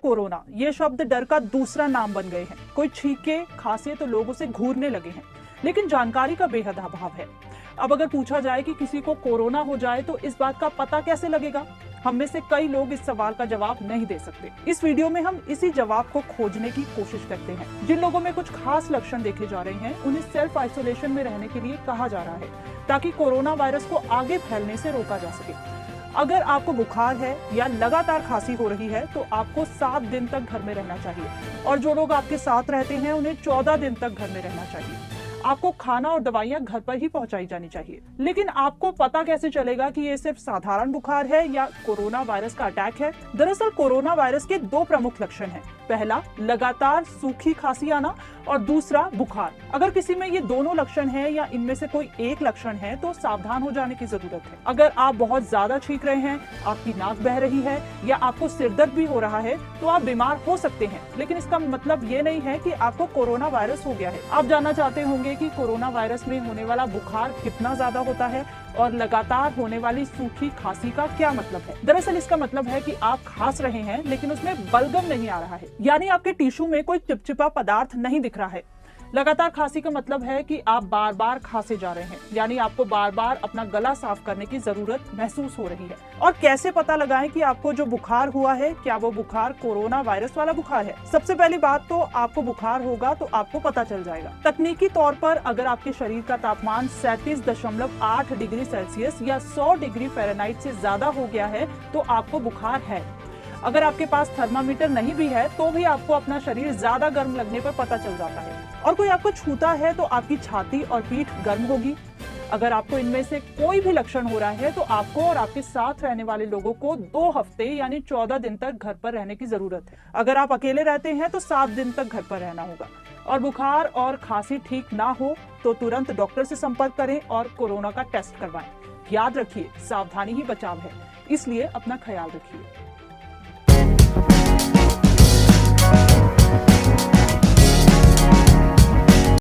Corona ये शब्द डर का दूसरा नाम बन गए हैं। कोई छींके खांसे तो लोग उसे घूरने लगे हैं, लेकिन जानकारी का बेहद अभाव है। अब अगर पूछा जाए कि किसी को कोरोना हो जाए तो इस बात का पता कैसे लगेगा, हम में से कई लोग इस सवाल का जवाब नहीं दे सकते। इस वीडियो में हम इसी जवाब को खोजने की कोशिश करते हैं। जिन लोगों में कुछ खास लक्षण देखे जा रहे हैं उन्हें सेल्फ आइसोलेशन में रहने के लिए कहा जा रहा है, ताकि कोरोना वायरस को आगे फैलने से रोका जा सके। अगर आपको बुखार है या लगातार खांसी हो रही है तो आपको 7 दिन तक घर में रहना चाहिए, और जो लोग आपके साथ रहते हैं उन्हें 14 दिन तक घर में रहना चाहिए। आपको खाना और दवाइयां घर पर ही पहुंचाई जानी चाहिए। लेकिन आपको पता कैसे चलेगा कि ये सिर्फ साधारण बुखार है या कोरोना वायरस का अटैक है? दरअसल कोरोना वायरस के 2 प्रमुख लक्षण हैं। पहला, लगातार सूखी खांसी आना, और दूसरा बुखार। अगर किसी में ये दोनों लक्षण हैं या इनमें से कोई एक लक्षण है तो सावधान हो जाने की जरूरत है। अगर आप बहुत ज्यादा छींक रहे हैं, आपकी नाक बह रही है या आपको सिरदर्द भी हो रहा है तो आप बीमार हो सकते हैं, लेकिन इसका मतलब ये नहीं है कि आपको कोरोना वायरस हो गया है। आप जानना चाहते होंगे कि कोरोना वायरस में होने वाला बुखार कितना ज्यादा होता है और लगातार होने वाली सूखी खांसी का क्या मतलब है। दरअसल इसका मतलब है कि आप खांस रहे हैं लेकिन उसमें बलगम नहीं आ रहा है, यानी आपके टिश्यू में कोई चिपचिपा पदार्थ नहीं दिख रहा है। लगातार खांसी का मतलब है कि आप बार बार खांसे जा रहे हैं, यानी आपको बार बार अपना गला साफ करने की जरूरत महसूस हो रही है। और कैसे पता लगाएं कि आपको जो बुखार हुआ है क्या वो बुखार कोरोना वायरस वाला बुखार है? सबसे पहली बात तो आपको बुखार होगा तो आपको पता चल जाएगा। तकनीकी तौर पर अगर आपके शरीर का तापमान 37.8 डिग्री सेल्सियस या 100 डिग्री फ़ारेनहाइट से ज्यादा हो गया है तो आपको बुखार है। अगर आपके पास थर्मामीटर नहीं भी है तो भी आपको अपना शरीर ज्यादा गर्म लगने पर पता चल जाता है। और कोई आपको छूता है तो आपकी छाती और पीठ गर्म होगी। अगर आपको इनमें से कोई भी लक्षण हो रहा है तो आपको और आपके साथ रहने वाले लोगों को 2 हफ्ते यानी 14 दिन तक घर पर रहने की जरूरत है। अगर आप अकेले रहते हैं तो 7 दिन तक घर पर रहना होगा। और बुखार और खांसी ठीक ना हो तो तुरंत डॉक्टर से संपर्क करें और कोरोना का टेस्ट करवाएं। याद रखिए, सावधानी ही बचाव है, इसलिए अपना ख्याल रखिए।